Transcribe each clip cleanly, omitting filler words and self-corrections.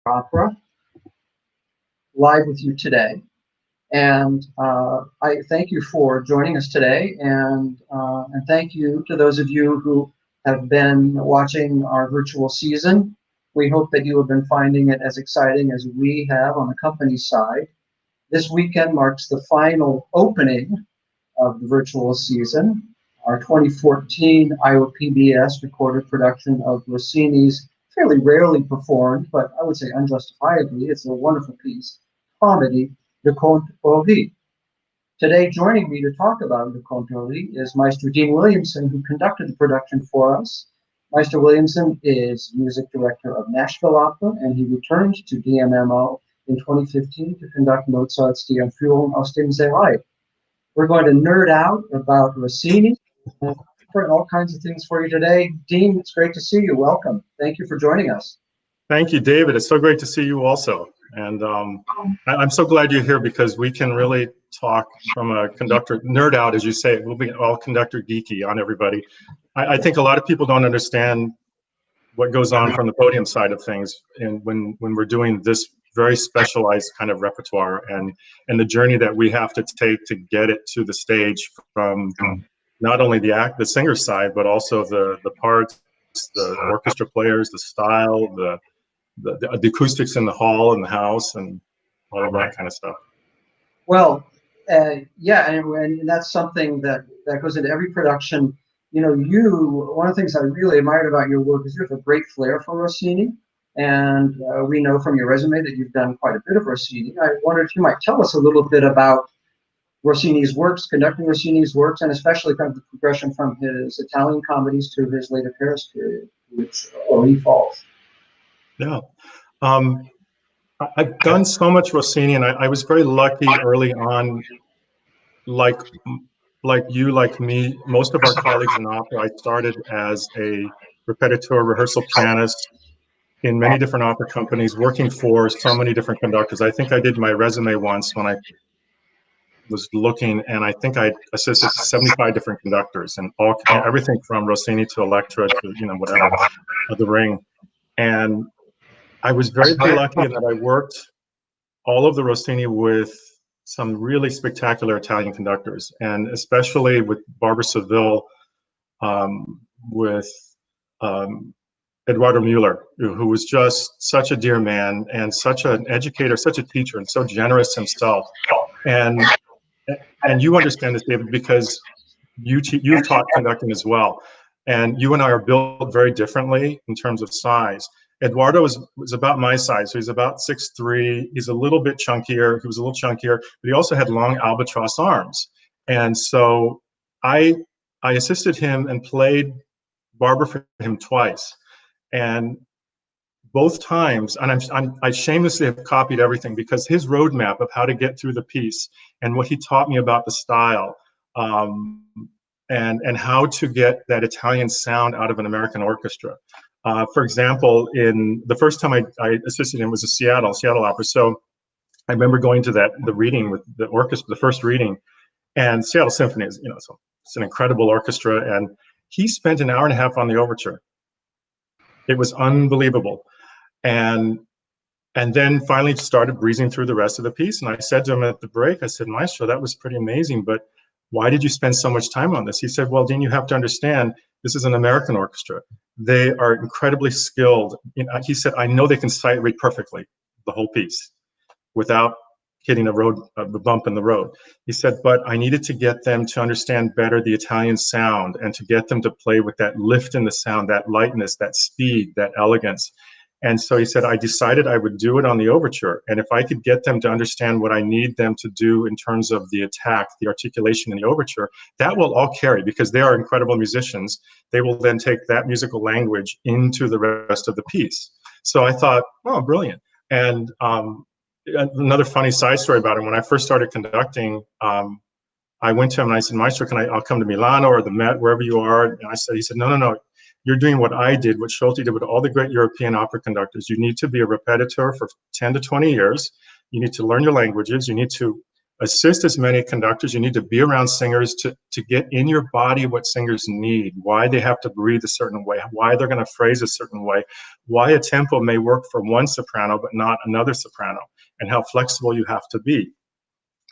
Opera, live with you today. And I thank you for joining us today, and thank you to those of you who have been watching our virtual season. We hope that you have been finding it as exciting as we have on the company side. This weekend marks the final opening of the virtual season, our 2014 IOPBS recorded production of Rossini's fairly rarely performed, but I would say unjustifiably, it's a wonderful piece, comedy, the Comte Ory. Today, joining me to talk about the Comte Ory is Maestro Dean Williamson, who conducted the production for us. Maestro Williamson is music director of Nashville Opera, and he returned to DMMO in 2015 to conduct Mozart's Die Entführung aus dem Seerei. We're going to nerd out about Rossini and all kinds of things for you today. Dean, it's great to see you. Welcome. Thank you for joining us. Thank you, David. It's so great to see you also. And I'm so glad you're here because we can really talk from a conductor, nerd out, as you say. We'll be all conductor geeky on everybody. I think a lot of people don't understand what goes on from the podium side of things and when we're doing this very specialized kind of repertoire and the journey that we have to take to get it to the stage from not only the singer side, but also the parts, the orchestra players, the style, the acoustics in the hall and the house and all of that kind of stuff. Well, yeah, and that's something that goes into every production. You know, one of the things I really admired about your work is you have a great flair for Rossini, and we know from your resume that you've done quite a bit of Rossini. I wondered if you might tell us a little bit about Rossini's works, conducting Rossini's works, and especially kind of the progression from his Italian comedies to his later Paris period, which Ory falls. Yeah. I've done so much Rossini, and I was very lucky early on, like you, like me, most of our colleagues in opera. I started as a repetiteur, rehearsal pianist in many different opera companies, working for so many different conductors. I think I did my resume once when I was looking, and I think I assisted 75 different conductors, and everything from Rossini to Electra to whatever, the Ring. And I was very lucky that I worked all of the Rossini with some really spectacular Italian conductors, and especially with Barbara Seville, with Eduardo Mueller, who was just such a dear man and such an educator, such a teacher, and so generous himself. And you understand this, David, because you've taught conducting as well, and you and I are built very differently in terms of size. Eduardo was about my size, so he's about 6'3". He's a little bit chunkier. He was a little chunkier, but he also had long albatross arms. And so I assisted him and played Barbara for him twice. And both times, and I shamelessly have copied everything because his roadmap of how to get through the piece and what he taught me about the style, and how to get that Italian sound out of an American orchestra. For example, in the first time I assisted him was a Seattle Opera. So I remember going to the reading with the orchestra, the first reading, and Seattle Symphony is, so it's an incredible orchestra, and he spent an hour and a half on the overture. It was unbelievable. And then finally started breezing through the rest of the piece. And I said to him at the break, I said, Maestro, that was pretty amazing, but why did you spend so much time on this? He said, well, Dean, you have to understand, this is an American orchestra. They are incredibly skilled. He said, I know they can sight read perfectly the whole piece without hitting a bump in the road. He said, but I needed to get them to understand better the Italian sound and to get them to play with that lift in the sound, that lightness, that speed, that elegance. And so he said, I decided I would do it on the overture. And if I could get them to understand what I need them to do in terms of the attack, the articulation in the overture, that will all carry because they are incredible musicians. They will then take that musical language into the rest of the piece. So I thought, oh, brilliant. And another funny side story about him, when I first started conducting, I went to him and I said, Maestro, I'll come to Milano or the Met, wherever you are. And he said, no. You're doing what I did, what Schulte did with all the great European opera conductors. You need to be a repetiteur for 10 to 20 years. You need to learn your languages. You need to assist as many conductors. You need to be around singers to get in your body what singers need, why they have to breathe a certain way, why they're going to phrase a certain way, why a tempo may work for one soprano but not another soprano, and how flexible you have to be.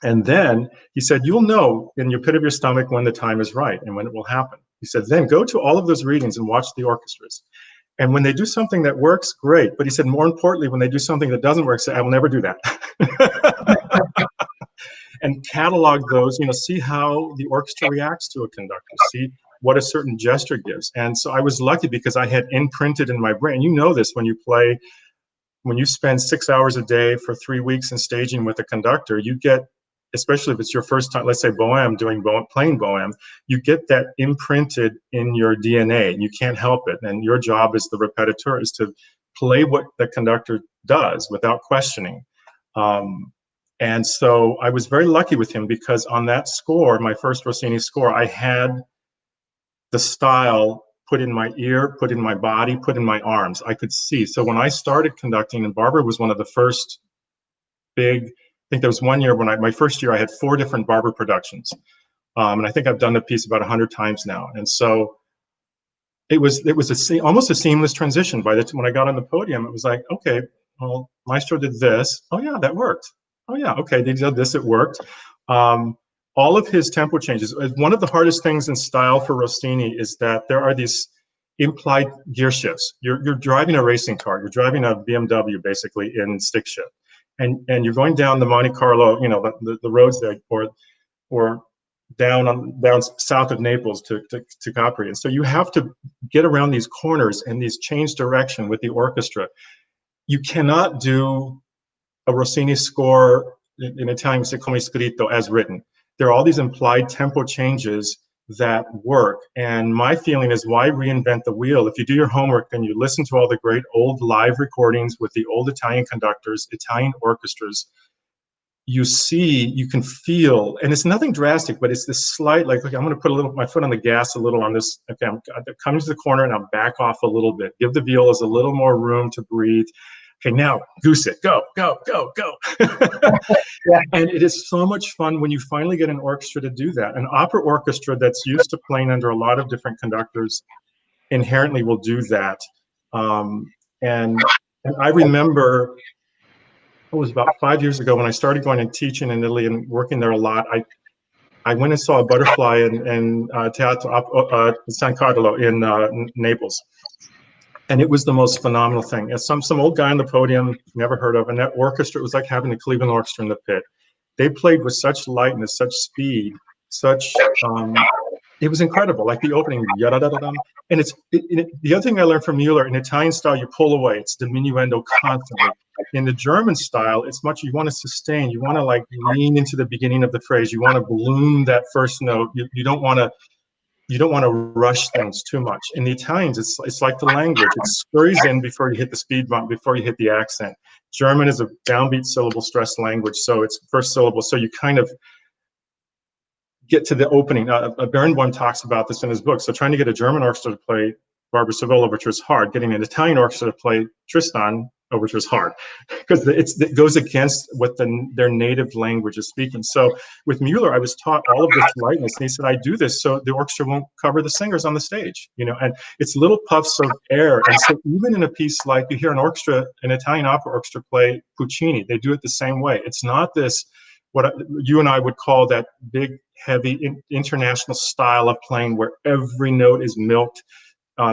And then he said, you'll know in your pit of your stomach when the time is right and when it will happen. He said, then go to all of those readings and watch the orchestras. And when they do something that works, great. But he said, more importantly, when they do something that doesn't work, say, I will never do that. And catalog those, see how the orchestra reacts to a conductor, see what a certain gesture gives. And so I was lucky because I had imprinted in my brain. You know this when you play, when you spend 6 hours a day for 3 weeks in staging with a conductor, you get, especially if it's your first time, let's say Bohème, playing Bohème, you get that imprinted in your DNA. You can't help it. And your job as the repetiteur is to play what the conductor does without questioning. And so I was very lucky with him because on that score, my first Rossini score, I had the style put in my ear, put in my body, put in my arms. I could see. So when I started conducting, and Barber was one of the first big, I think there was one year when my first year, I had 4 different Barber productions. And I think I've done the piece about 100 times now. And so it was almost a seamless transition. When I got on the podium, it was like, okay, well, Maestro did this. Oh yeah, that worked. Oh yeah, okay, they did this, it worked. All of his tempo changes. One of the hardest things in style for Rossini is that there are these implied gear shifts. You're driving a racing car. You're driving a BMW basically in stick shift, and you're going down the Monte Carlo, the roads there, or down south of Naples to Capri. And so you have to get around these corners and these change direction with the orchestra. You cannot do a Rossini score in Italian, we say come scritto, as written. There are all these implied tempo changes that work. And my feeling is, why reinvent the wheel? If you do your homework and you listen to all the great old live recordings with the old Italian conductors, Italian orchestras, you see, you can feel, and it's nothing drastic, but it's this slight, like, okay, I'm going to put my foot on the gas a little on this. Okay, I'm coming to the corner and I'll back off a little bit. Give the violas a little more room to breathe. Okay, now goose it, go, go, go, go. Yeah. And it is so much fun when you finally get an orchestra to do that. An opera orchestra that's used to playing under a lot of different conductors inherently will do that. And I remember, it was about 5 years ago when I started going and teaching in Italy and working there a lot. I went and saw a butterfly in Teatro San Carlo in Naples. And it was the most phenomenal thing. As some old guy on the podium, never heard of, and that orchestra, it was like having the Cleveland Orchestra in the pit. They played with such lightness, such speed, it was incredible. Like the opening, yada-da-da-dum. And the other thing I learned from Mueller, in Italian style, you pull away. It's diminuendo constantly. In the German style, it's much, you want to sustain. You want to like lean into the beginning of the phrase. You want to bloom that first note. You don't want to rush things too much. In the Italians, it's like the language. It scurries in before you hit the speed bump, before you hit the accent. German is a downbeat syllable stressed language, so it's first syllable. So you kind of get to the opening. Barenboim talks about this in his book. So trying to get a German orchestra to play Barber Seville Overture is hard. Getting an Italian orchestra to play Tristan Overture is hard because it goes against what their native language is speaking. So with Mueller, I was taught all of this lightness, and he said, I do this so the orchestra won't cover the singers on the stage, and it's little puffs of air. And so even in a piece like you hear an Italian opera orchestra play Puccini, they do it the same way. It's not this, what you and I would call that big, heavy international style of playing where every note is milked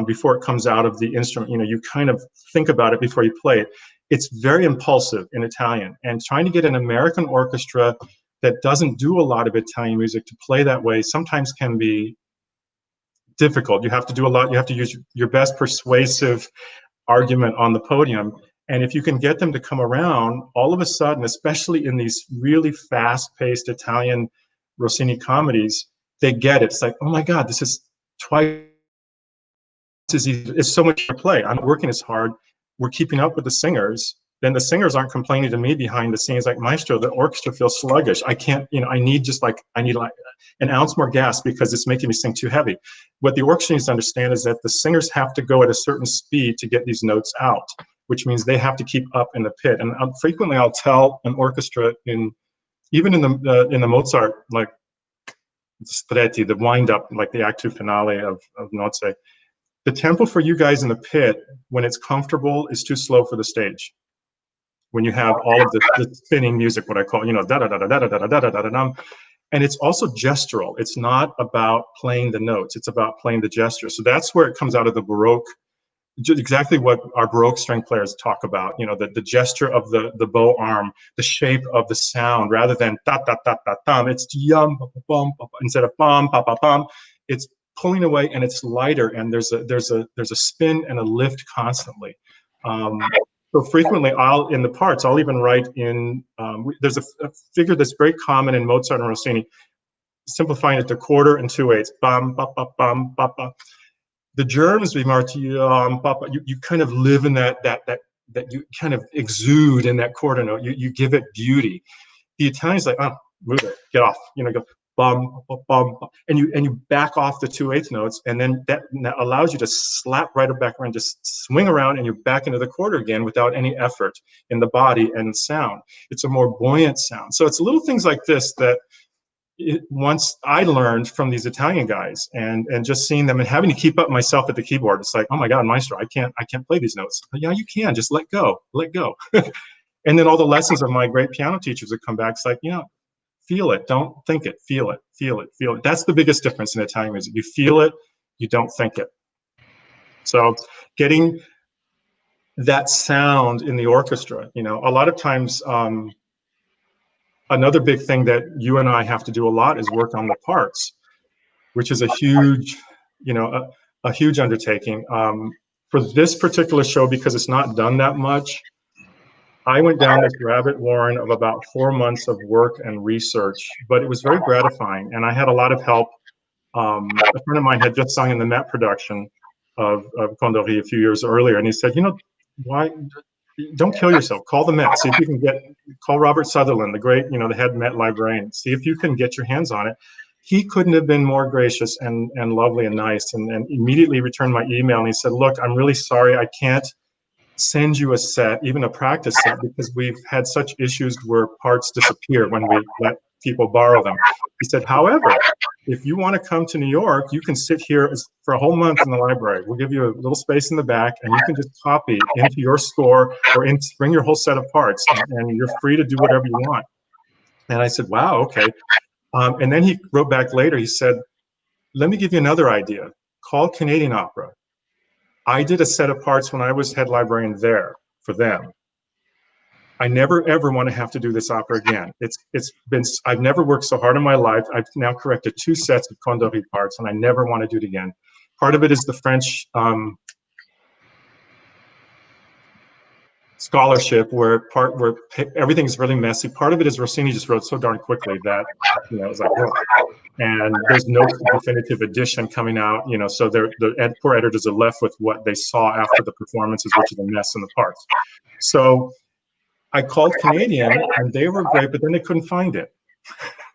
before it comes out of the instrument. You kind of think about it before you play it. It's very impulsive in Italian, and trying to get an American orchestra that doesn't do a lot of Italian music to play that way sometimes can be difficult. You have to do a lot. You have to use your best persuasive argument on the podium. And if you can get them to come around, all of a sudden, especially in these really fast-paced Italian Rossini comedies, they get it. It's like, oh my God, this is twice as easy. It's so much to play. I'm working as hard. We're keeping up with the singers. Then the singers aren't complaining to me behind the scenes like, Maestro, the orchestra feels sluggish. I can't, I need an ounce more gas because it's making me sing too heavy. What the orchestra needs to understand is that the singers have to go at a certain speed to get these notes out, which means they have to keep up in the pit. And frequently I'll tell an orchestra in even in the Mozart, like Stretti, the wind up, like the act two finale of Nozze, the tempo for you guys in the pit, when it's comfortable, is too slow for the stage. When you have all of the spinning music, what I call, you know, da da da da da da da da da da da, and it's also gestural. It's not about playing the notes; it's about playing the gesture. So that's where it comes out of the Baroque, exactly what our Baroque string players talk about. You know, the gesture of the bow arm, the shape of the sound, rather than da da da da da. It's yum bum instead of bum ba ba bum. It's pulling away, and it's lighter, and there's a spin and a lift constantly. So frequently, in the parts, I'll even write in. There's a figure that's very common in Mozart and Rossini, simplifying it to quarter and 2/8. Bum ba ba bum ba ba. The Germans, you kind of live in that you kind of exude in that quarter note. You give it beauty. The Italians like, oh, move it, get off, you know, go bum bum bum, and you back off the 2/8 notes, and then that allows you to slap right back around, just swing around, and you're back into the quarter again without any effort in the body and sound. It's a more buoyant sound. So it's little things like this that once I learned from these Italian guys, and just seeing them and having to keep up myself at the keyboard. It's like, oh my God, Maestro, I can't play these notes. But yeah, you can, just let go. And then all the lessons of my great piano teachers would come back. It's like, you know, feel it, don't think it, feel it, feel it, feel it. That's the biggest difference in Italian music. You feel it, you don't think it. So getting that sound in the orchestra, you know, a lot of times, another big thing that you and I have to do a lot is work on the parts, which is a huge, you know, a huge undertaking. For this particular show, because it's not done that much, I went down this rabbit warren of about 4 months of work and research, but it was very gratifying, and I had a lot of help. A friend of mine had just sung in the Met production of Conte Ory a few years earlier, and he said, you know, why don't kill yourself? Call the Met, see if you can call Robert Sutherland, the great, you know, the head Met librarian, see if you can get your hands on it. He couldn't have been more gracious and lovely and nice, and immediately returned my email, and he said, look, I'm really sorry, I can't send you a set, even a practice set, because we've had such issues where parts disappear when we let people borrow them. He said, however, if you want to come to New York, you can sit here for a whole month in the library. We'll give you a little space in the back, and you can just copy into your score or bring your whole set of parts, and you're free to do whatever you want. And I said, wow, okay. And then he wrote back later, he said, let me give you another idea. Call Canadian Opera. I did a set of parts when I was head librarian there for them. I never ever want to have to do this opera again. I've never worked so hard in my life. I've now corrected 2 sets of Conte Ory parts, and I never want to do it again. Part of it is the French scholarship, where everything is really messy. Part of it is Rossini just wrote so darn quickly that, you know, it's like, oh. And there's no definitive edition coming out, you know, so the poor editors are left with what they saw after the performances, which is a mess in the parts. So I called Canadian, and they were great, but then they couldn't find it.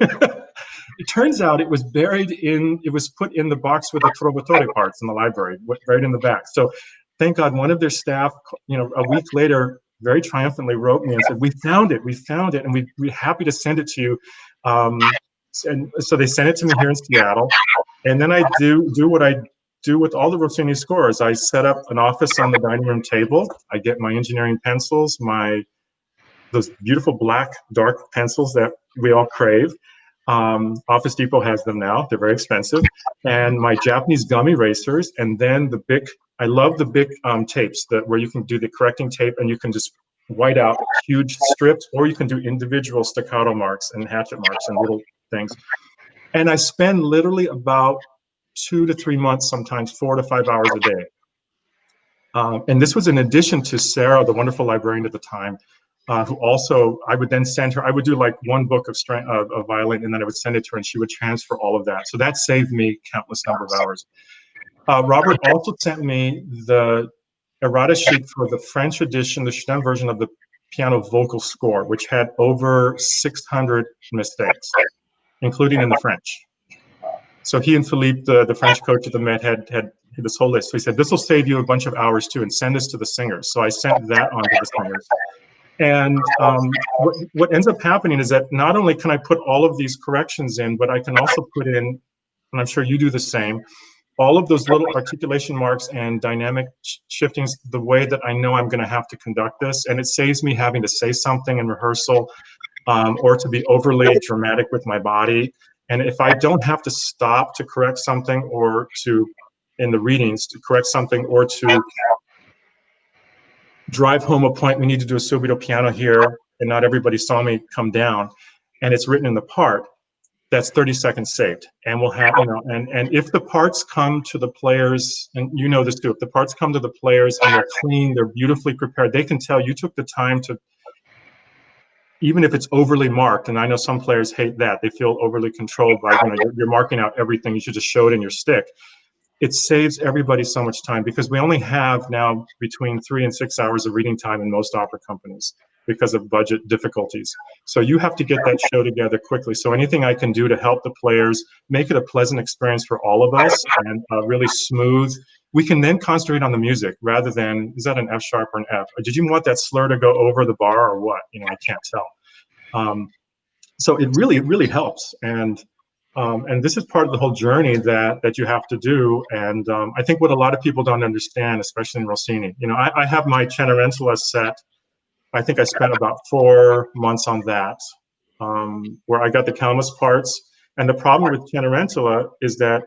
It turns out it was put in the box with the Trovatore parts in the library, right in the back. So thank God one of their staff, you know, a week later, very triumphantly wrote me and said, we found it, and we're happy to send it to you. And so they sent it to me here in Seattle. And then I do what I do with all the Rossini scores. I set up an office on the dining room table. I get my engineering pencils, those beautiful black, dark pencils that we all crave. Office Depot has them now. They're very expensive. And my Japanese gum erasers, and then I love the big tapes where you can do the correcting tape, and you can just white out huge strips, or you can do individual staccato marks and hatchet marks and little things. And I spend literally about 2 to 3 months, sometimes 4 to 5 hours a day. And this was in addition to Sarah, the wonderful librarian at the time, who also, I would then send her, I would do like one book of violin, and then I would send it to her, and she would transfer all of that. So that saved me countless number of hours. Robert also sent me the errata sheet for the French edition, the Chopin version of the piano vocal score, which had over 600 mistakes, including in the French. So he and Philippe, the French coach at the Met, had this whole list. So he said, this will save you a bunch of hours too, and send this to the singers. So I sent that on to the singers. And what ends up happening is that not only can I put all of these corrections in, but I can also put in, and I'm sure you do the same, all of those little articulation marks and dynamic shiftings the way that I know I'm going to have to conduct this. And it saves me having to say something in rehearsal or to be overly dramatic with my body. And if I don't have to stop to correct something or to, in the readings, to correct something or to drive home a point, we need to do a subito piano here, and not everybody saw me come down, and it's written in the part, that's 30 seconds saved. And we'll have, you know, and if the parts come to the players, and you know this too, if the parts come to the players and they're clean, they're beautifully prepared, they can tell you took the time to, even if it's overly marked, and I know some players hate that, they feel overly controlled by, you know, you're marking out everything, you should just show it in your stick. It saves everybody so much time because we only have now between 3 and 6 hours of reading time in most opera companies because of budget difficulties. So you have to get that show together quickly. So anything I can do to help the players, make it a pleasant experience for all of us and really smooth, we can then concentrate on the music rather than, is that an F sharp or an F? Or did you want that slur to go over the bar or what? You know, I can't tell. So it really helps. And this is part of the whole journey that you have to do. And I think what a lot of people don't understand, especially in Rossini, you know, I have my Cenerentola set. I think I spent about 4 months on that, where I got the Calmus parts. And the problem with Cenerentola is that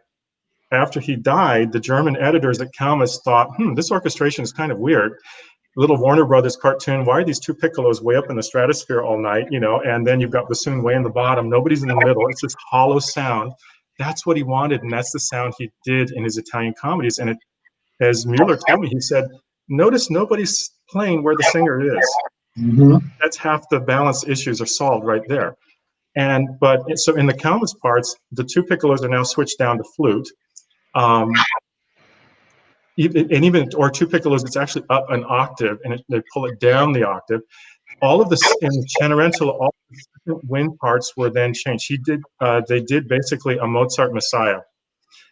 after he died, the German editors at Calmus thought, this orchestration is kind of weird. Little Warner Brothers cartoon, why are these two piccolos way up in the stratosphere all night, you know, and then you've got bassoon way in the bottom, nobody's in the middle, it's this hollow sound. That's what he wanted, and that's the sound he did in his Italian comedies. And it, as Mueller told me, he said, notice nobody's playing where the singer is. That's half the balance issues are solved right there. And, but, so in the Calmus parts, the two piccolos are now switched down to flute. And even, or two piccolos, it's actually up an octave, and they pull it down the octave. All of this in Cenerentola, all the second wind parts were then changed. They did basically a Mozart Messiah.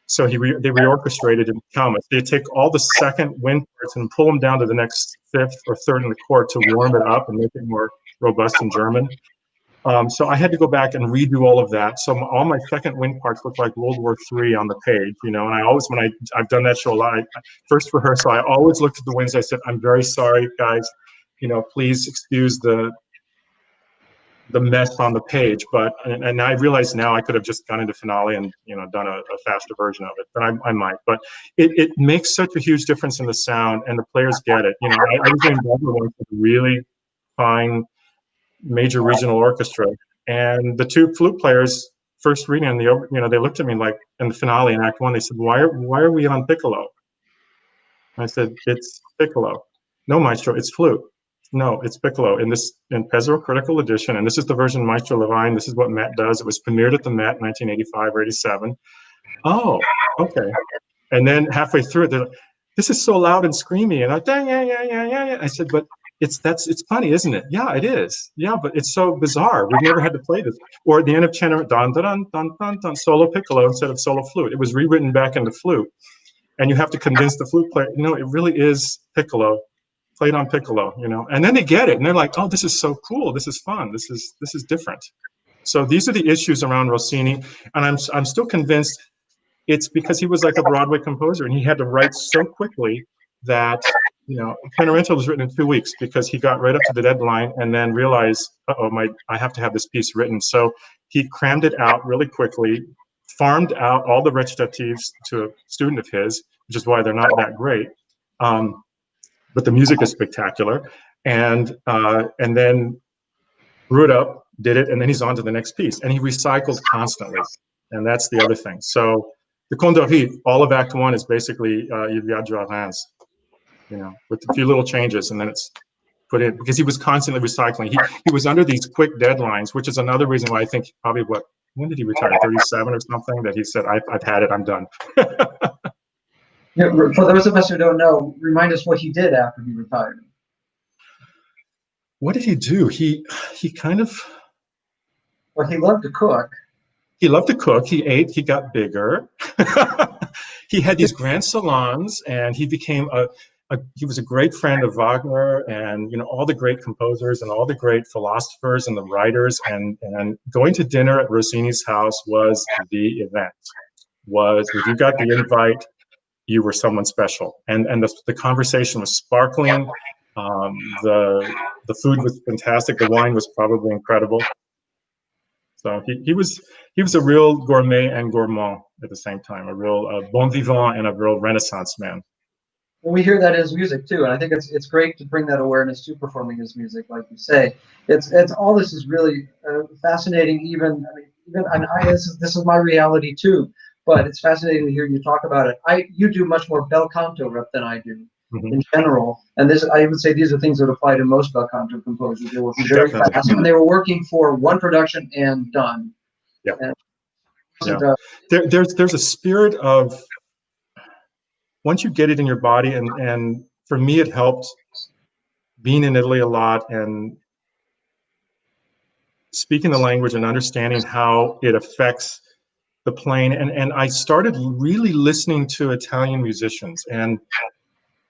So they reorchestrated in Calmus. They take all the second wind parts and pull them down to the next fifth or third in the chord to warm it up and make it more robust in German. So I had to go back and redo all of that. So all my second wind parts look like World War III on the page, you know, and I always, when I've done that show a lot, first rehearsal, I always looked at the winds. I said, I'm very sorry, guys, you know, please excuse the mess on the page. But, and I realize now I could have just gone into finale and, you know, done a faster version of it, but I might. But it makes such a huge difference in the sound, and the players get it. You know, I was in Baltimore with a really fine major regional orchestra, and the two flute players first reading in the, you know, they looked at me like in the finale in Act 1, they said, why are we on piccolo? I said, it's piccolo. No, Maestro, it's flute. No, it's piccolo in Pesaro Critical Edition, and this is the version Maestro Levine. This is what Met does. It was premiered at the Met in 1985 or 87. Oh, okay. And then halfway through it, they're like, this is so loud and screamy, and I said, but it's funny, isn't it? Yeah, it is. Yeah, but it's so bizarre. We've never had to play this. Or at the end of Cenerentola, dun dun dun dun dun, solo piccolo instead of solo flute. It was rewritten back into flute, and you have to convince the flute player, you know, it really is piccolo, played on piccolo, you know. And then they get it, and they're like, oh, this is so cool. This is fun. This is different. So these are the issues around Rossini, and I'm still convinced it's because he was like a Broadway composer, and he had to write so quickly that, you know, Cenerentola was written in 2 weeks because he got right up to the deadline and then realized, I have to have this piece written. So he crammed it out really quickly, farmed out all the recitatives to a student of his, which is why they're not that great. But the music is spectacular. And then grew it up, did it, and then he's on to the next piece. And he recycled constantly. And that's the other thing. So the Comte Ory, all of Act 1 is basically Il Viaggio a Reims, you know, with a few little changes, and then it's put in, because he was constantly recycling. He was under these quick deadlines, which is another reason why I think probably when did he retire, 37 or something, that he said, I've had it, I'm done. Yeah, for those of us who don't know, remind us what he did after he retired. What did he do? He kind of... Well, he loved to cook. He loved to cook. He ate. He got bigger. He had these grand salons, and he became a he was a great friend of Wagner and, you know, all the great composers and all the great philosophers and the writers, and going to dinner at Rossini's house was the event. Was if you got the invite, you were someone special, and the conversation was sparkling. The food was fantastic. The wine was probably incredible. So he was a real gourmet and gourmand at the same time, a real bon vivant and a real Renaissance man. And we hear that in his music too, and I think it's great to bring that awareness to performing his music, like you say. It's all this is really fascinating. Even this is my reality too, but it's fascinating to hear you talk about it. You do much more bel canto rep than I do in general, and I would say these are things that apply to most bel canto composers. They were very fast, and they were working for one production and done. Yeah, And, there's a spirit of, once you get it in your body, and for me it helped being in Italy a lot and speaking the language and understanding how it affects the playing. And I started really listening to Italian musicians, and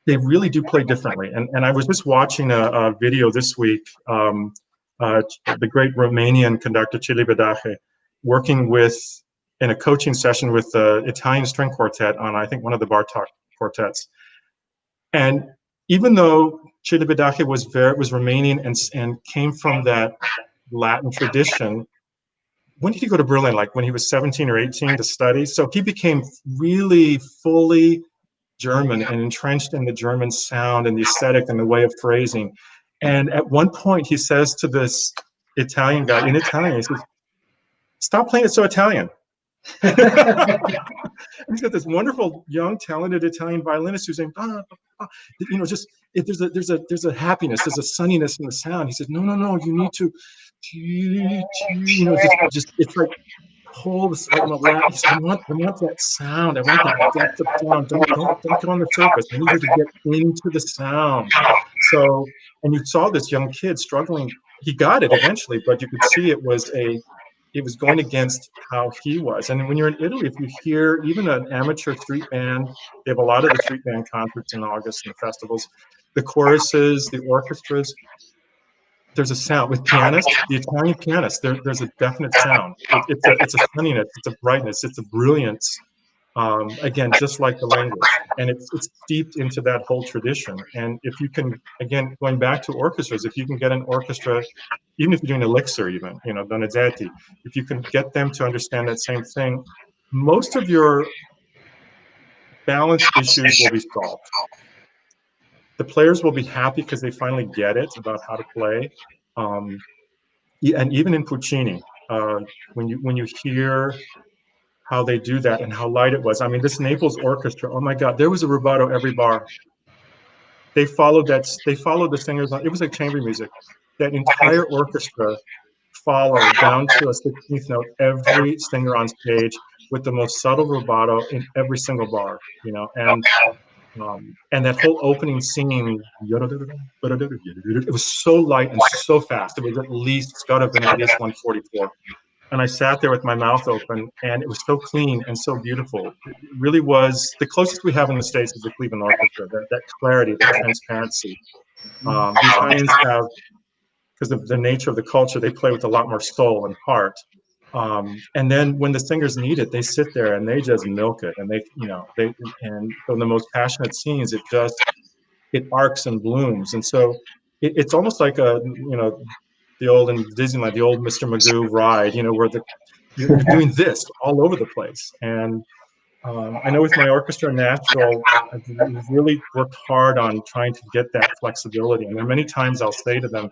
they really do play differently. And I was just watching a video this week, the great Romanian conductor Celibidache working with, in a coaching session with the Italian string quartet on, I think, one of the Bartok quartets. And even though Celibidache was Romanian and came from that Latin tradition, when did he go to Berlin? Like when he was 17 or 18 to study? So he became really fully German and entrenched in the German sound and the aesthetic and the way of phrasing. And at one point he says to this Italian guy in Italian, he says, "Stop playing it so Italian." He's got this wonderful, young, talented Italian violinist who's saying, you know, just there's a happiness, there's a sunniness in the sound. He said, no, you need to, you know, just it's like pull this. Like, I want that sound. I want that depth of sound. Don't get on the surface. I need you to get into the sound. So, and you saw this young kid struggling. He got it eventually, but you could see it was going against how he was. And when you're in Italy, if you hear even an amateur street band, they have a lot of the street band concerts in August and the festivals, the choruses, the orchestras, there's a sound with pianists, the Italian pianists, there's a definite sound. It's a sunniness, it's a brightness, it's a brilliance. Again, just like the language, and it's steeped into that whole tradition. And if you can, again, going back to orchestras, if you can get an orchestra, even if you're doing Elixir, even, you know, Donizetti, if you can get them to understand that same thing, most of your balance issues will be solved. The players will be happy because they finally get it about how to play. And even in Puccini, when you hear how they do that and how light it was. I mean, this Naples orchestra, oh my God, there was a rubato every bar. They followed the singers on, it was like chamber music. That entire orchestra followed down to a 16th note every singer on stage with the most subtle rubato in every single bar, you know, and that whole opening singing, it was so light and so fast. It was it's got to have been at least 144. And I sat there with my mouth open, and it was so clean and so beautiful. It really was the closest we have in the States is the Cleveland Orchestra, that clarity, that transparency. The Italians have, because of the nature of the culture, they play with a lot more soul and heart. And then when the singers need it, they sit there and they just milk it. And and from the most passionate scenes, it arcs and blooms. And so it's almost like the old in Disneyland, the old Mr. Magoo ride, you know, where you're doing this all over the place. And I know with my orchestra Nashville, I've really worked hard on trying to get that flexibility. And there are many times I'll say to them,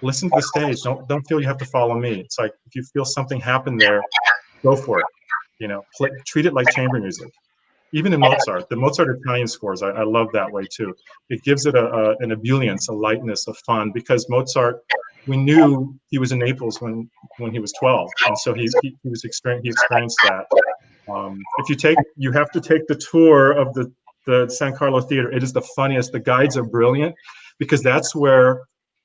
listen to the stage. Don't feel you have to follow me. It's like, if you feel something happen there, go for it. You know, treat it like chamber music. Even in Mozart, the Mozart Italian scores, I love that way too. It gives it an ebullience, a lightness, a fun, because Mozart, we knew he was in Naples when he was 12, and so he experienced that. You have to take the tour of the San Carlo Theater. It is the funniest. The guides are brilliant, because that's where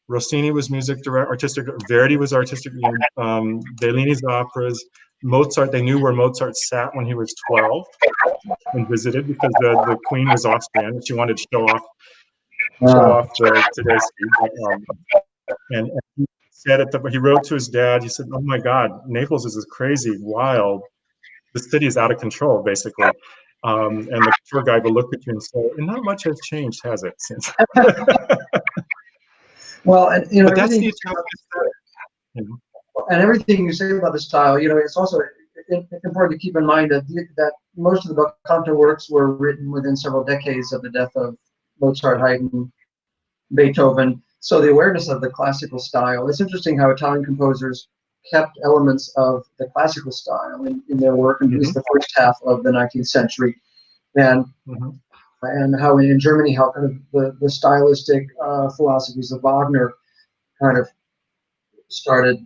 Rossini was artistic, Verdi was artistic, Bellini's operas, Mozart, they knew where Mozart sat when he was 12. and visited because the queen was Austrian and she wanted to show Ah, off the Tedeschi. And he said he wrote to his dad. He said, "Oh my God, Naples is this crazy, wild. The city is out of control, basically." And the tour guide will look at you and say, "And not much has changed, has it, since?" well, and But that's everything the you say Italian about this, style. You know? and everything you say about the style, it's also important to keep in mind that most of the Conductor works were written within several decades of the death of Mozart, Haydn, Beethoven. So the awareness of the classical style. It's interesting how Italian composers kept elements of the classical style in their work, in at least the first half of the 19th century, and and how in Germany, how kind of the stylistic philosophies of Wagner kind of started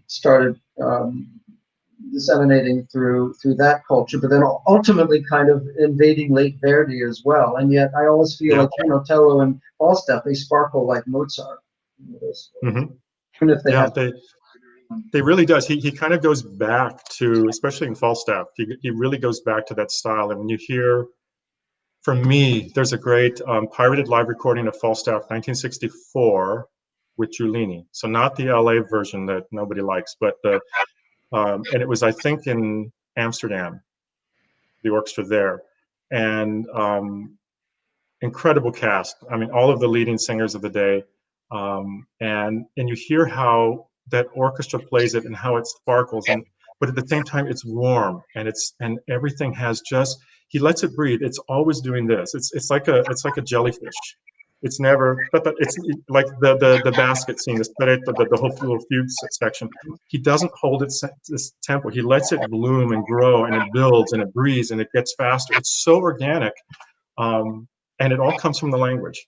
disseminating through that culture, but then ultimately kind of invading late Verdi as well. And yet, I always feel like Otello and Falstaff, they sparkle like Mozart. Even if they have. They really does. He kind of goes back to, especially in Falstaff, he really goes back to that style. And when you hear, for me, there's a great pirated live recording of Falstaff, 1964, with Giulini. So not the LA version that nobody likes, but and it was, I think, in Amsterdam, the orchestra there, and incredible cast. I mean, all of the leading singers of the day, and you hear how that orchestra plays it and how it sparkles, but at the same time it's warm and everything has just, he lets it breathe. It's always doing this. It's like a jellyfish. It's never, but it's like the basket scene, the whole little fugue section. He doesn't hold this tempo. He lets it bloom and grow, and it builds and it breathes and it gets faster. It's so organic, and it all comes from the language.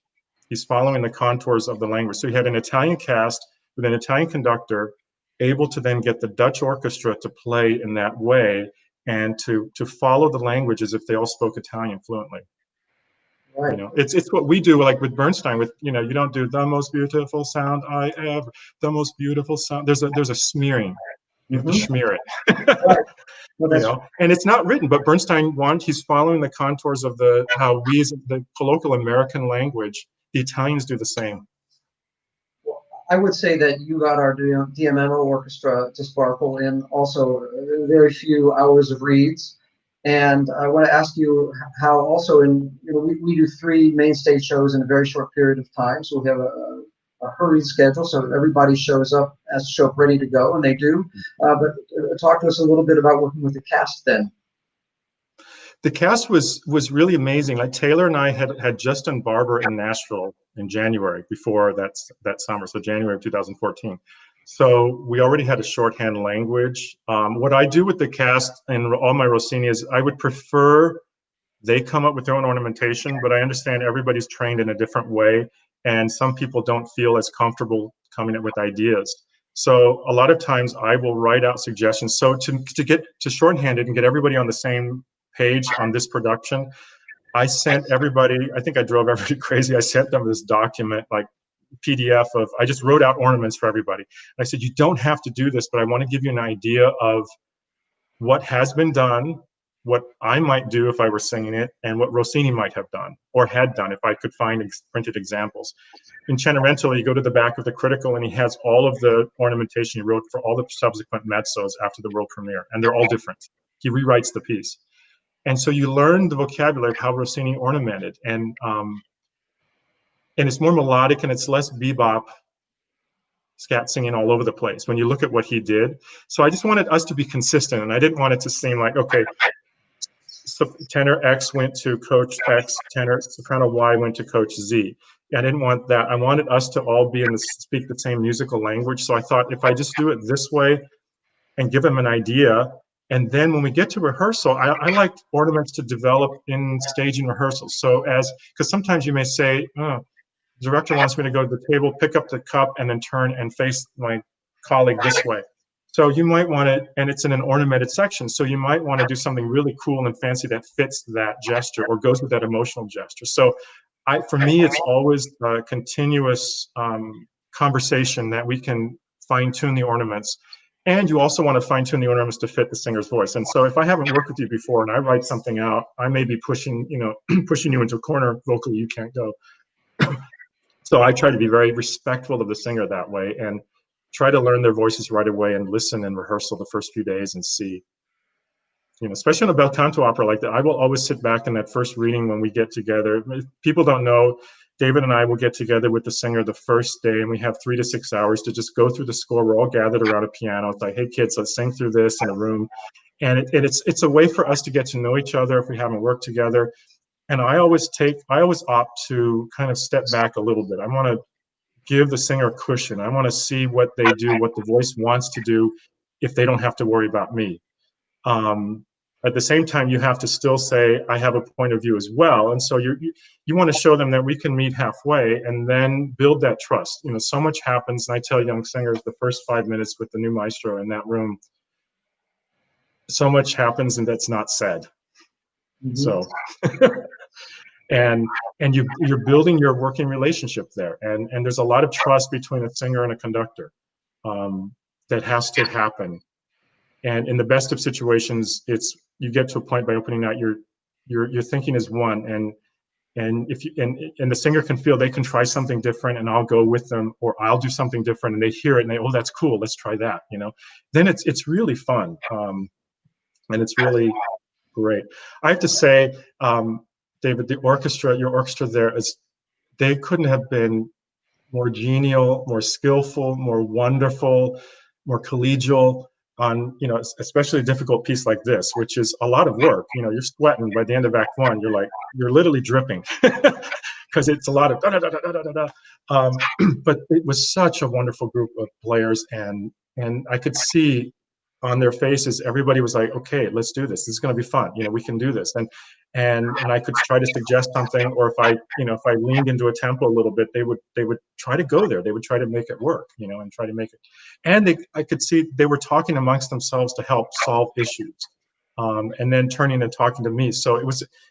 He's following the contours of the language. So he had an Italian cast with an Italian conductor, able to then get the Dutch orchestra to play in that way and to follow the language as if they all spoke Italian fluently. Right. You know, it's what we do, like with Bernstein. With, you don't do the most beautiful sound I ever, the most beautiful sound. There's a smearing. You have to smear it. Right. Well, And it's not written, but Bernstein he's following the contours of how we, the colloquial American language, the Italians do the same. I would say that you got our DMMO orchestra to sparkle in also very few hours of reads. And I want to ask you how also we do 3 main stage shows in a very short period of time. So we have a hurried schedule, so everybody shows up, has to show up ready to go, and they do. But talk to us a little bit about working with the cast then. The cast was really amazing. Like Taylor and I had just done Barber in Nashville in January before that summer, so January of 2014. So we already had a shorthand language. What I do with the cast and all my Rossini is I would prefer they come up with their own ornamentation, but I understand everybody's trained in a different way, and some people don't feel as comfortable coming up with ideas. So a lot of times I will write out suggestions. So to get to shorthand it and get everybody on the same page on this production, I sent everybody, I think I drove everybody crazy. I sent them this document, like PDF I just wrote out ornaments for everybody. I said, you don't have to do this, but I want to give you an idea of what has been done, what I might do if I were singing it, and what Rossini might have done or had done if I could find printed examples. In Cenerentola, you go to the back of the critical and he has all of the ornamentation he wrote for all the subsequent mezzos after the world premiere, and they're all different. He rewrites the piece. And so you learn the vocabulary of how Rossini ornamented, and it's more melodic and it's less bebop scat singing all over the place when you look at what he did. So I just wanted us to be consistent, and I didn't want it to seem like, okay, so tenor X went to coach X, tenor soprano Y went to coach Z. I didn't want that. I wanted us to all speak the same musical language. So I thought if I just do it this way and give them an idea, and then when we get to rehearsal, I like ornaments to develop in staging rehearsals. So because sometimes you may say, oh, the director wants me to go to the table, pick up the cup, and then turn and face my colleague this way. So you might want to, and it's in an ornamented section, so you might want to do something really cool and fancy that fits that gesture or goes with that emotional gesture. So for me, it's always a continuous conversation that we can fine tune the ornaments. And you also want to fine tune the ornaments to fit the singer's voice. And so if I haven't worked with you before and I write something out, I may be pushing, you know, pushing you into a corner vocally you can't go. So I try to be very respectful of the singer that way and try to learn their voices right away and listen in rehearsal the first few days and see. You know, especially in a bel canto opera like that, I will always sit back in that first reading when we get together. If people don't know, David and I will get together with the singer the first day, and we have 3 to 6 hours to just go through the score. We're all gathered around a piano. It's like, hey kids, let's sing through this in a room. And it's a way for us to get to know each other if we haven't worked together. And I always opt to kind of step back a little bit. I want to give the singer a cushion. I want to see what they do, what the voice wants to do, if they don't have to worry about me. At the same time, you have to still say, I have a point of view as well. And so you want to show them that we can meet halfway and then build that trust. You know, so much happens, and I tell young singers the first 5 minutes with the new maestro in that room, so much happens and that's not said. Mm-hmm. So, and you're building your working relationship there. And there's a lot of trust between a singer and a conductor that has to happen. And in the best of situations, you get to a point by opening out, your thinking is one, and if you and the singer can feel they can try something different, and I'll go with them, or I'll do something different, and they hear it and they, oh, that's cool, let's try that, you know. Then it's really fun, and it's really great. I have to say, David, your orchestra there they couldn't have been more genial, more skillful, more wonderful, more collegial on, you know, especially a difficult piece like this, which is a lot of work. You know, you're sweating by the end of Act 1. You're literally dripping because it's a lot of da da da da da da da. But it was such a wonderful group of players, and I could see on their faces, everybody was like, okay, let's do this. This is going to be fun. You know, we can do this. And I could try to suggest something, or if I leaned into a tempo a little bit, they would try to go there. They would try to make it work, you know, and try to make it. And I could see they were talking amongst themselves to help solve issues, and then turning and talking to me. So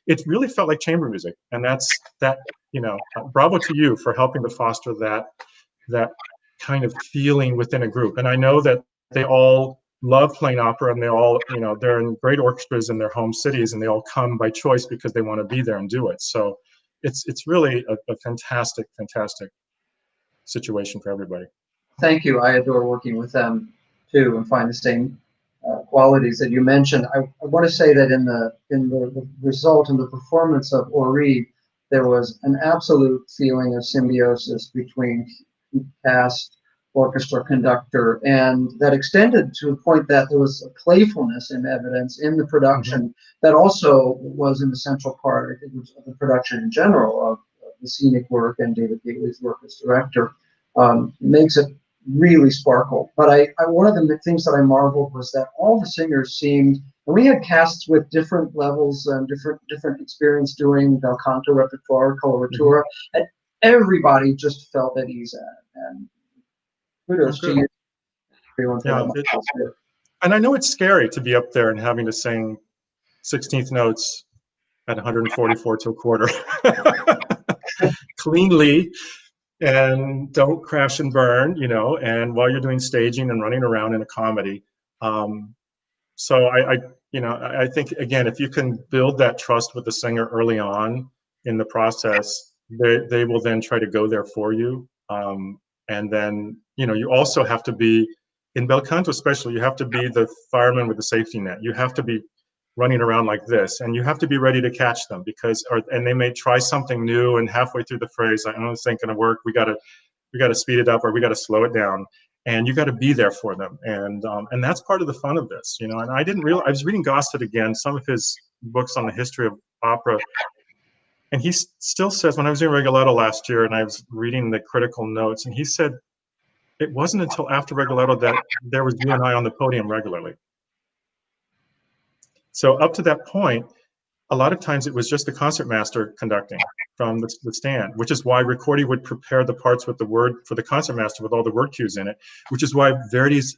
it really felt like chamber music, and that, you know, bravo to you for helping to foster that kind of feeling within a group. And I know that they all love playing opera, and they all, you know, they're in great orchestras in their home cities, and they all come by choice because they want to be there and do it. So it's really a fantastic situation for everybody. Thank you. I adore working with them too, and find the same qualities that you mentioned. I want to say that in the result and the performance of Ory, there was an absolute feeling of symbiosis between cast, orchestra, conductor, and that extended to a point that there was a playfulness in evidence in the production that also was an essential part, I think, of the production in general of the scenic work, and David Gately's work as director makes it really sparkle. But one of the things that I marveled was that all the singers seemed, and we had casts with different levels and different experience doing bel canto repertoire, coloratura, and everybody just felt at ease at it. And kudos to you, everyone, for that. And I know it's scary to be up there and having to sing 16th notes at 144 to a quarter cleanly, and don't crash and burn, you know, and while you're doing staging and running around in a comedy. So I think, again, if you can build that trust with the singer early on in the process, they will then try to go there for you. And then, you know, you also have to be, in bel canto especially, you have to be the fireman with the safety net. You have to be running around like this, and you have to be ready to catch them, and they may try something new, and halfway through the phrase, I know this ain't gonna work, we gotta speed it up, or we gotta slow it down, and you gotta be there for them. And that's part of the fun of this, you know. And I didn't realize, I was reading Gossett again, some of his books on the history of opera, and he still says, when I was doing Rigoletto last year and I was reading the critical notes, and he said it wasn't until after Rigoletto that there was you and I on the podium regularly. So up to that point, a lot of times it was just the concertmaster conducting from the stand, which is why Ricordi would prepare the parts with the word for the concertmaster with all the word cues in it, which is why Verdi's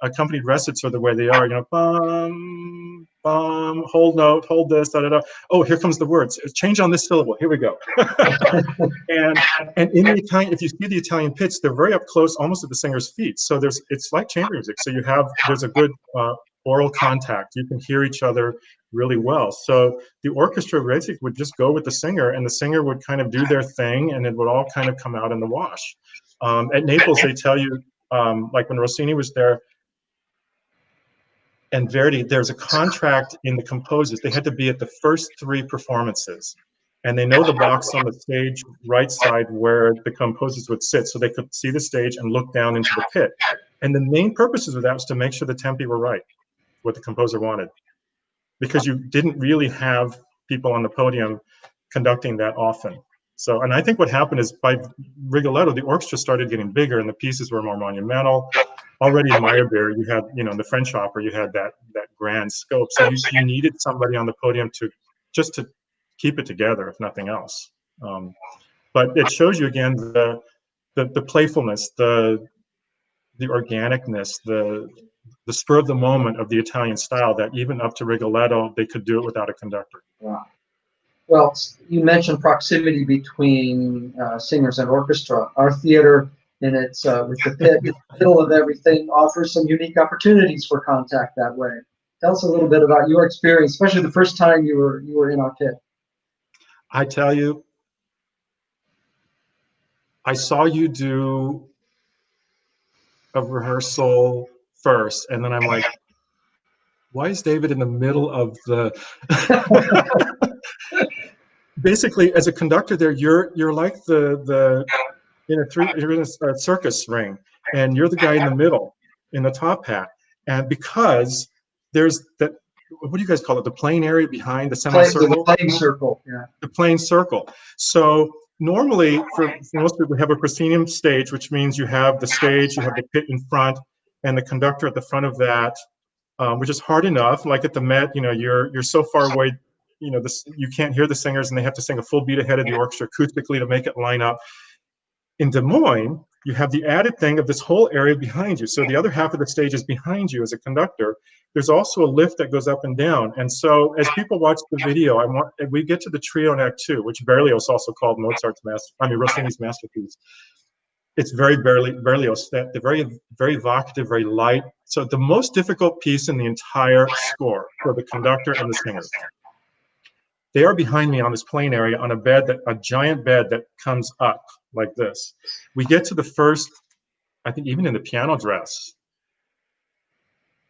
accompanied recits are the way they are, you know, bum, hold note, hold this, da da da. Oh, here comes the words. Change on this syllable. Here we go. and in the Italian, if you see the Italian pitch, they're very up close, almost at the singer's feet. So it's like chamber music. So there's a good oral contact. You can hear each other really well. So the orchestra basically would just go with the singer, and the singer would kind of do their thing, and it would all kind of come out in the wash. At Naples, they tell you, like when Rossini was there, and Verdi, there's a contract in the composers. They had to be at the first 3 performances. And they know the box on the stage right side where the composers would sit, so they could see the stage and look down into the pit. And the main purposes of that was to make sure the tempi were right, what the composer wanted. Because you didn't really have people on the podium conducting that often. So, and I think what happened is by Rigoletto, the orchestra started getting bigger and the pieces were more monumental. Already in Meyerbeer, you had, in the French opera, you had that grand scope. So you needed somebody on the podium to keep it together, if nothing else. But it shows you again the playfulness, the organicness, the spur of the moment of the Italian style, that even up to Rigoletto, they could do it without a conductor. Wow. Well, you mentioned proximity between singers and orchestra. Our theater, in its with the pit in the middle of everything, offers some unique opportunities for contact that way. Tell us a little bit about your experience, especially the first time you were in our pit. I tell you, I saw you do a rehearsal first, and then I'm like, why is David in the middle of the basically as a conductor there, you're like you're in a circus ring, and you're the guy in the middle in the top hat. And because there's that, what do you guys call it, the playing area behind the semicircle? The playing circle, yeah. The playing circle. So normally for most people, we have a proscenium stage, which means you have the stage, you have the pit in front, and the conductor at the front of that, which is hard enough. Like at the Met, you're so far away, you can't hear the singers, and they have to sing a full beat ahead of the orchestra acoustically to make it line up. In Des Moines, you have the added thing of this whole area behind you. So the other half of the stage is behind you as a conductor. There's also a lift that goes up and down. And so as people watch the video, we get to the trio in Act 2, which Berlioz also called Rossini's masterpiece. It's very Berlioz, they're very, very evocative, very light. So the most difficult piece in the entire score for the conductor and the singers. They are behind me on this playing area on a giant bed that comes up like this. We get to the first, I think even in the piano dress,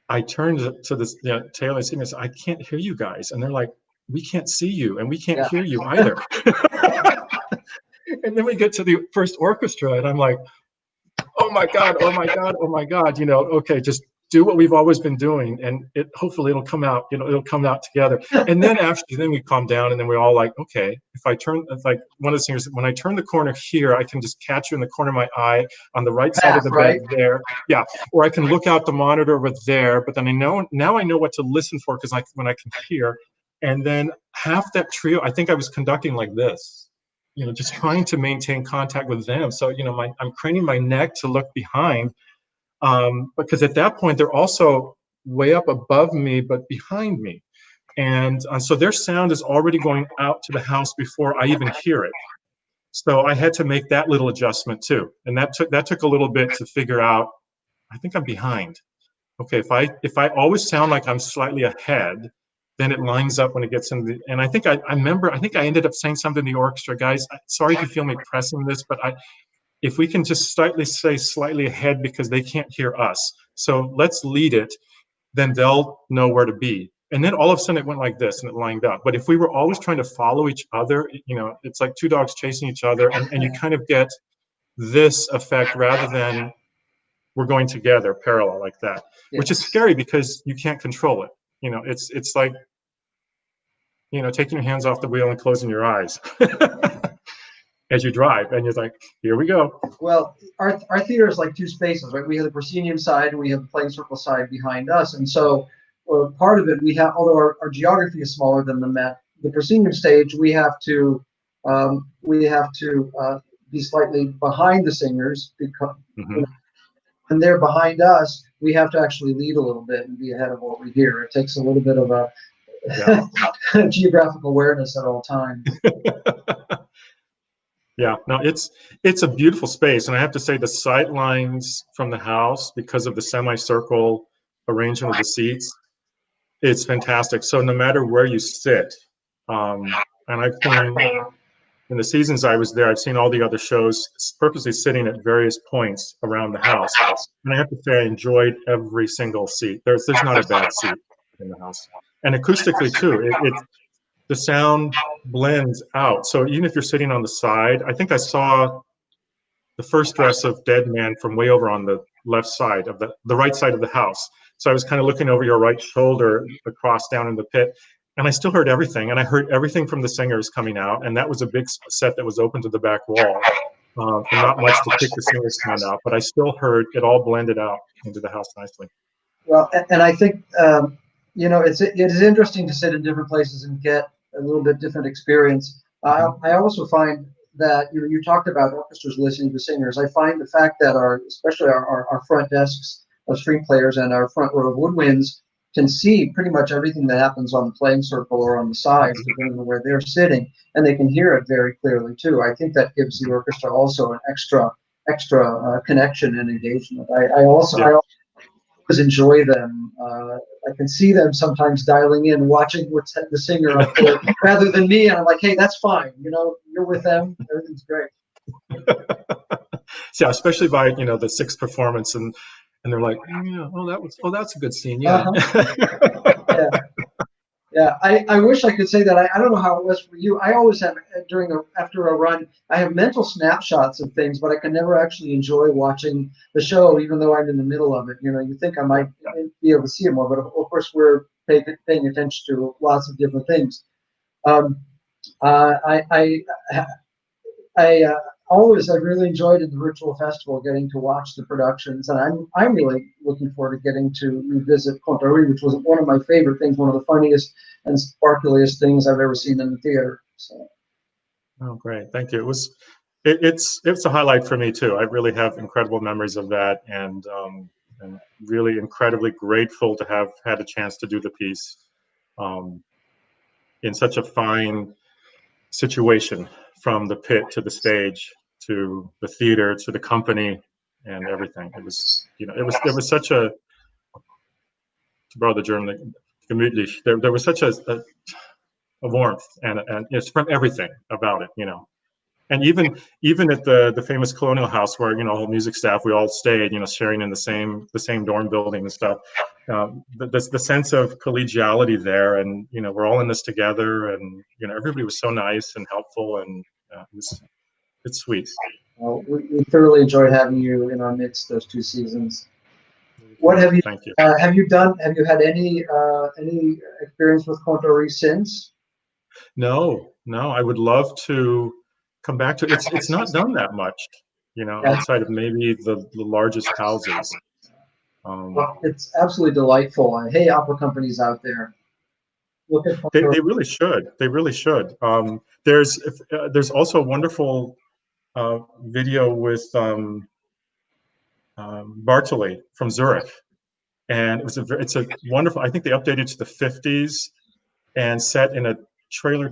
I turned to this tail and said, I can't hear you guys. And they're like, we can't see you and we can't hear you either. And then we get to the first orchestra and I'm like, oh my God, oh my God, oh my God, okay, just do what we've always been doing, and hopefully it'll come out, it'll come out together. And then then we calm down, and then we're all like, okay, it's like one of the singers, when I turn the corner here, I can just catch you in the corner of my eye on the right side of the bed there. Yeah, or I can look out the monitor with there, but then now I know what to listen for, because when I can hear. And then half that trio, I think I was conducting like this, just trying to maintain contact with them. So, I'm craning my neck to look behind, because at that point, they're also way up above me, but behind me. And so their sound is already going out to the house before I even hear it. So I had to make that little adjustment too. And that took a little bit to figure out, I think I'm behind. Okay, if I always sound like I'm slightly ahead, then it lines up when it gets in and I think I ended up saying something to the orchestra, guys, sorry if you feel me pressing this, but if we can just say slightly ahead, because they can't hear us. So let's lead it, then they'll know where to be. And then all of a sudden it went like this and it lined up. But if we were always trying to follow each other, it's like two dogs chasing each other, and you kind of get this effect rather than we're going together parallel like that, which is scary because you can't control it. It's like, taking your hands off the wheel and closing your eyes as you drive, and you're like, here we go. Well, our theater is like two spaces, right? We have the proscenium side and we have the playing circle side behind us. And so part of it, we have, although our geography is smaller than the Met, the proscenium stage, we have to be slightly behind the singers because and they're behind us, we have to actually lead a little bit and be ahead of what we hear. It takes a little bit of a geographical awareness at all times. Yeah, no, it's a beautiful space, and I have to say the sight lines from the house, because of the semicircle arrangement of the seats, it's fantastic. So no matter where you sit, and I've seen in the seasons I was there, I've seen all the other shows purposely sitting at various points around the house, and I have to say I enjoyed every single seat. There's not a bad seat in the house, and acoustically too. The sound blends out. So even if you're sitting on the side, I think I saw the first dress of Dead Man from way over on the left side of the right side of the house. So I was kind of looking over your right shoulder across down in the pit, and I still heard everything, and I heard everything from the singers coming out, and that was a big set that was open to the back wall. And not much to pick the singers stand out, but I still heard it all blended out into the house nicely. Well, and I think you know, it is interesting to sit in different places and get a little bit different experience. I also find that you talked about orchestras listening to singers. I find the fact that especially our front desks of string players and our front row of woodwinds can see pretty much everything that happens on the playing circle or on the sides, depending on where they're sitting, and they can hear it very clearly too. I think that gives the orchestra also an extra connection and engagement. I always enjoy them. I can see them sometimes dialing in, watching what's the singer up there, rather than me. And I'm like, hey, that's fine. You know, you're with them. Everything's great. Yeah, especially by the sixth performance, and they're like, that's a good scene. Yeah. Yeah. I wish I could say that. I don't know how it was for you. I always have after a run, I have mental snapshots of things, but I can never actually enjoy watching the show, even though I'm in the middle of it. You think I might be able to see it more, but of course we're paying attention to lots of different things. I really enjoyed in the virtual festival getting to watch the productions, and I'm really looking forward to getting to revisit Comte Ory, which was one of my favorite things, one of the funniest and sparkliest things I've ever seen in the theater. So. Oh, great! Thank you. It's a highlight for me too. I really have incredible memories of that, and really incredibly grateful to have had a chance to do the piece in such a fine situation, from the pit to the stage to the theater to the company and everything. It was such a, to borrow the German, gemütlich. There was such a warmth and it's from everything about it, And even at the famous Colonial House, where whole music staff, we all stayed, sharing in the same dorm building and stuff. The sense of collegiality there, and we're all in this together, and everybody was so nice and helpful, and it's sweet. Well, we thoroughly enjoyed having you in our midst those 2 seasons. What have you? Thank you. Have you had any experience with Comte Ory since? No. I would love to come back to it. It's not done that much, outside of maybe the largest houses. Well, it's absolutely delightful. Hey, opera companies out there, look at they really should. They really should. There's also a wonderful video with Bartoli from Zurich, and it's a wonderful. I think they updated to the 50s and set in a trailer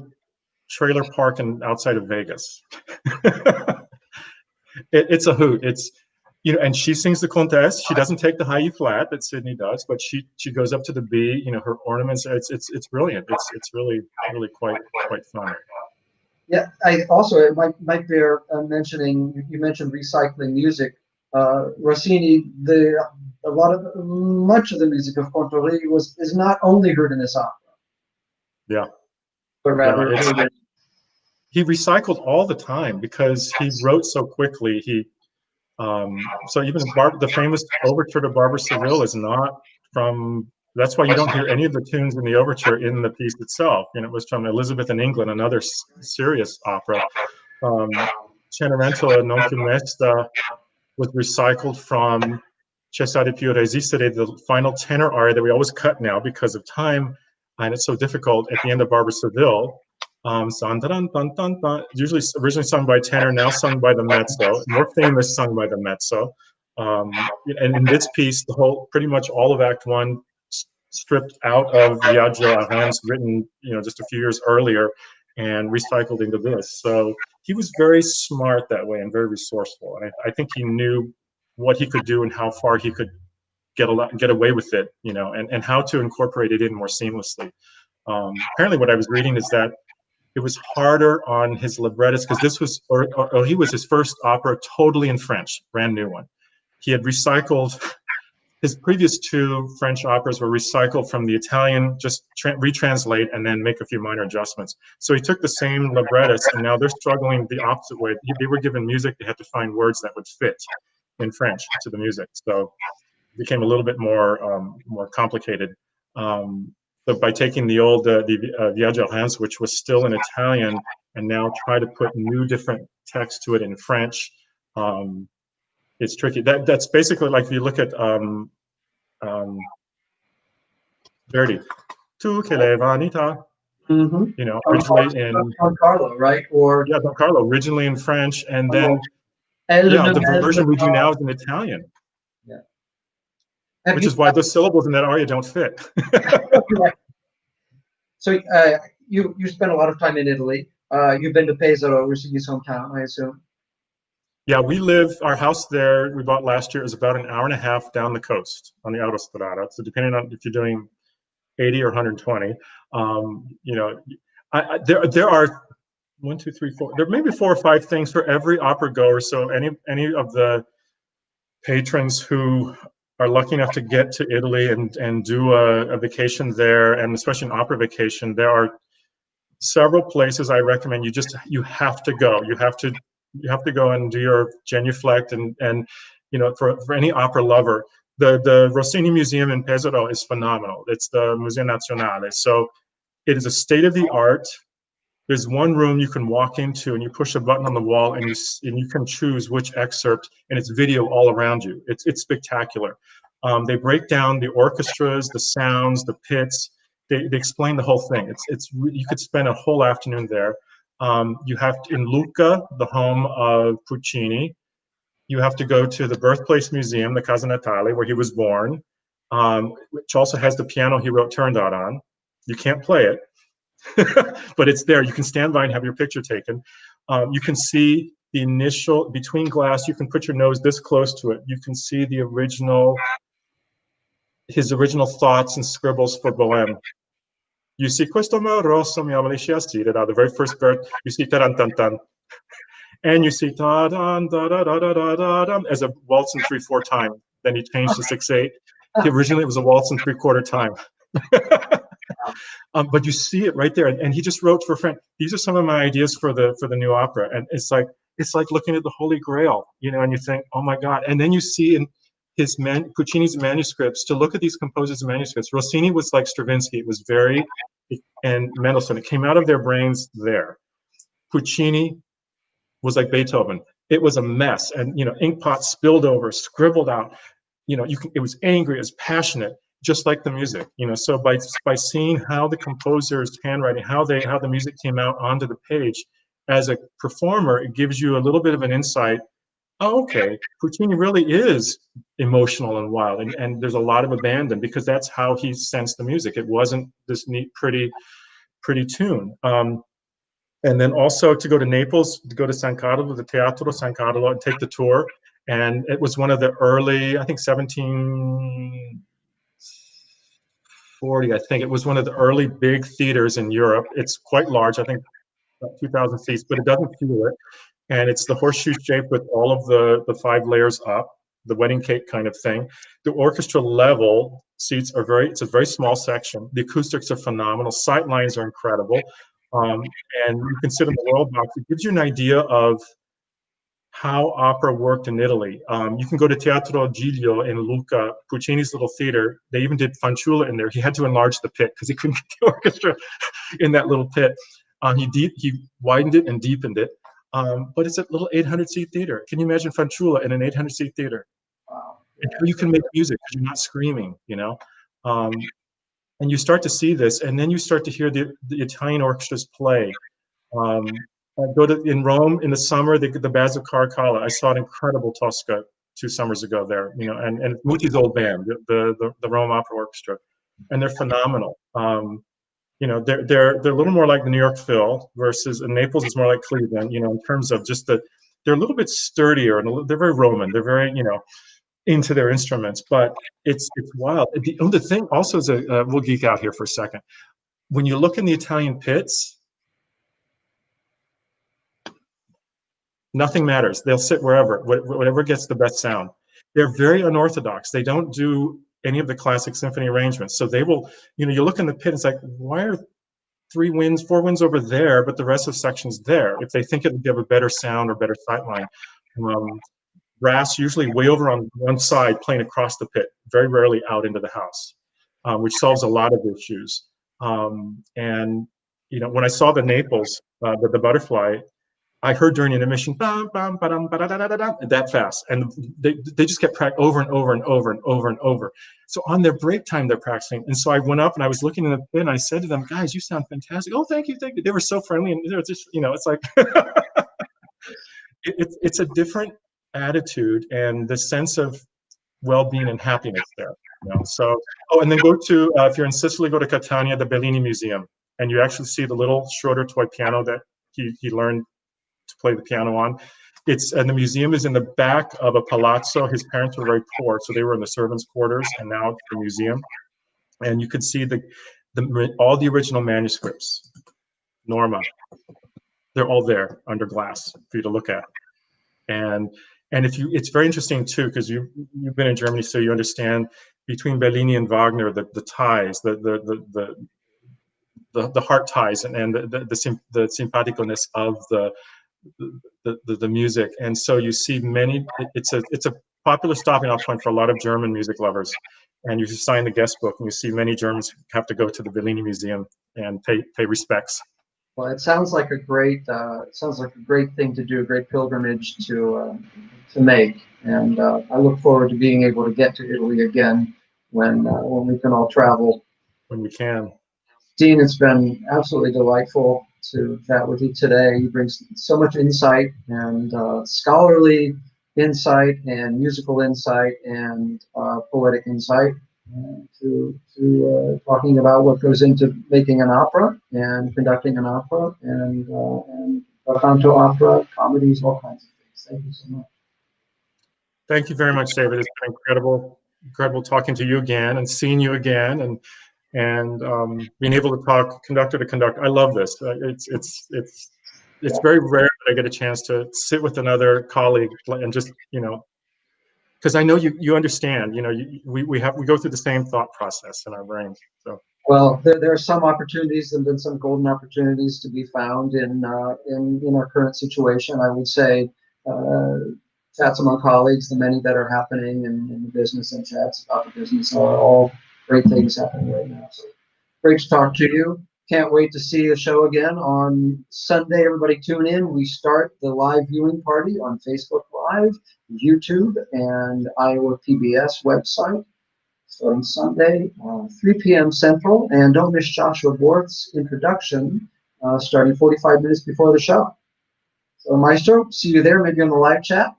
park outside of Vegas. It's a hoot. It's and she sings the Comtesse. She doesn't take the high E flat that Sydney does, but she goes up to the B. Her ornaments. It's brilliant. It's really quite fun. Yeah, I also, it might bear mentioning, you mentioned recycling music. Rossini, much of the music of Comte Ory is not only heard in this opera. Yeah. But rather, he recycled all the time because he wrote so quickly. So even the famous overture to Barbara Seville is not from. That's why you don't hear any of the tunes in the overture in the piece itself. It was from Elizabeth in England, another serious opera. Cenerentola non più mesta was recycled from Cessate più resistere, the final tenor aria that we always cut now because of time, and it's so difficult at the end of Barbara Seville. Usually originally sung by tenor, now sung by the mezzo, more famous sung by the mezzo. And in this piece, pretty much all of Act One stripped out of Viaggio a Reims, written just a few years earlier, and recycled into this. So he was very smart that way and very resourceful. And I think he knew what he could do and how far he could get away with it, and how to incorporate it in more seamlessly. Apparently, what I was reading is that it was harder on his librettist because this was, or he was his first opera totally in French, brand new one. He had recycled his previous two French operas were recycled from the Italian, just retranslate and then make a few minor adjustments. So he took the same librettist, and now they're struggling the opposite way. They were given music, they had to find words that would fit in French to the music. So it became a little bit more complicated. But by taking the old Viaggio a Reims, which was still in Italian, and now try to put new different text to it in French, it's tricky. That's basically like if you look at Verdi, Tu che le vanità, originally in Don Carlo, right? Or Don Carlo, originally in French, and then the version we do now is in Italian. Which is why those syllables in that aria don't fit. So you spent a lot of time in Italy. You've been to Pesaro, Rossini's hometown, I assume. Yeah, our house there, we bought last year, is about an hour and a half down the coast on the Autostrada. So depending on if you're doing 80 or 120, there are 1, 2, 3, 4. There may be 4 or 5 things for every opera goer. So any of the patrons who are lucky enough to get to Italy and do a vacation there, and especially an opera vacation, there are several places I recommend you have to go. You have to go and do your genuflect, and for any opera lover, the Rossini Museum in Pesaro is phenomenal. It's the Museo Nazionale. So it is a state-of-the-art. There's one room you can walk into, and you push a button on the wall, and you can choose which excerpt, and it's video all around you. It's spectacular. They break down the orchestras, the sounds, the pits. They explain the whole thing. You could spend a whole afternoon there. You have in Lucca, the home of Puccini. You have to go to the Birthplace Museum, the Casa Natale, where he was born, which also has the piano he wrote Turandot on. You can't play it. But it's there. You can stand by and have your picture taken. You can see the initial, between glass, you can put your nose this close to it. You can see his original thoughts and scribbles for Bohème. You see questo mal rosso mi amalisciasti, the very first birth, you see tarantantan. And you see da da da da da da da da as a waltz in 3/4 time. Then he changed to 6/8. Originally it was a waltz in 3/4 time. But you see it right there, and he just wrote for a friend. These are some of my ideas for the new opera, and it's like looking at the Holy Grail, and you think, oh my God! And then you see in Puccini's manuscripts, to look at these composers' manuscripts. Rossini was like Stravinsky; it was and Mendelssohn. It came out of their brains there. Puccini was like Beethoven. It was a mess, and ink pots spilled over, scribbled out. It was angry, it was passionate, just like the music. So by seeing how the composer's handwriting, how the music came out onto the page, as a performer, it gives you a little bit of an insight. Oh, okay, Puccini really is emotional and wild, and there's a lot of abandon, because that's how he sensed the music. It wasn't this neat, pretty tune. And then also to go to Naples, to go to San Carlo, the Teatro San Carlo, and take the tour. And it was one of the early, I think 1740, I think it was one of the early big theaters in Europe. It's quite large, I think about 2,000 seats, but it doesn't feel it. And it's the horseshoe shape with all of the 5 layers up, the wedding cake kind of thing. The orchestra level seats it's a very small section. The acoustics are phenomenal. Sight lines are incredible. And you can sit in the world box. It gives you an idea of how opera worked in Italy. You can go to Teatro Giglio in Lucca, Puccini's little theater. They even did Fanciulla in there. He had to enlarge the pit because he couldn't get the orchestra in that little pit. He widened it and deepened it. But it's a little 800-seat theater. Can you imagine Fanciulla in an 800-seat theater? Wow. And how you can make music because you're not screaming, and you start to see this, and then you start to hear the Italian orchestras play. I go in Rome in the summer, the Bass of Caracalla. I saw an incredible Tosca 2 summers ago there, you know, and Muti's old band, the Rome Opera Orchestra, and they're phenomenal. You know, they're a little more like the New York Phil versus Naples is more like Cleveland, you know, in terms of just they're a little bit sturdier and they're very Roman. They're very, you know, into their instruments, but it's wild. The thing also is we'll geek out here for a second. When you look in the Italian pits, nothing matters. They'll sit wherever, whatever gets the best sound. They're very unorthodox. They don't do any of the classic symphony arrangements. So they will, you know, you look in the pit, it's like, why are 4 winds over there, but the rest of the section's there? If they think it would give a better sound or better sightline. Brass usually way over on one side playing across the pit, very rarely out into the house, which solves a lot of issues. And, you know, when I saw the Naples, the butterfly, I heard during intermission, bam, bam, ba-dum, ba-da-da-da-da, that fast. And they just kept practicing over and over and over and over and over. So on their break time, they're practicing. And so I went up and I was looking in the pit and I said to them, guys, you sound fantastic. Oh, thank you, thank you. They were so friendly. And they're just, you know, it's like, it's a different attitude and the sense of well-being and happiness there. You know? So, oh, and then go to, if you're in Sicily, go to Catania, the Bellini Museum. And you actually see the little Schroeder toy piano that he learned to play the piano on. And the museum is in the back of a palazzo. His parents were very poor, so they were in the servants' quarters, and now it's the museum. And you could see all the original manuscripts. Norma, they're all there under glass for you to look at. And it's very interesting too, because you've been in Germany, so you understand between Bellini and Wagner the ties, the heart ties, and the simpaticalness of the music. And so you see it's a popular stopping off point for a lot of German music lovers. And you sign the guest book, and you see many Germans have to go to the Bellini Museum and pay respects. Well, it sounds like a great thing to do, a great pilgrimage to make, and I look forward to being able to get to Italy again when we can all travel. When we can. Dean, it's been absolutely delightful to chat with you today. You bring so much insight and scholarly insight and musical insight and poetic insight to talking about what goes into making an opera and conducting an opera and canto opera, comedies, all kinds of things. Thank you so much. Thank you very much, David. It's been incredible talking to you again and seeing you again and being able to talk conductor to conductor. I love this. It's very rare that I get a chance to sit with another colleague and just, you know, because I know you understand. You know, we go through the same thought process in our brains. So. Well, there are some opportunities and been some golden opportunities to be found in our current situation. I would say chats among colleagues, the many that are happening in the business and chats about the business are all great things happening right now. So great to talk to you. Can't wait to see the show again on Sunday. Everybody tune in. We start the live viewing party on Facebook Live, YouTube, and Iowa PBS website starting Sunday, 3 p.m. Central. And don't miss Joshua Borth's introduction starting 45 minutes before the show. So, Maestro, see you there, maybe on the live chat.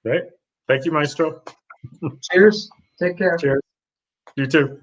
Great. Thank you, Maestro. Cheers. Take care. Cheers. You too.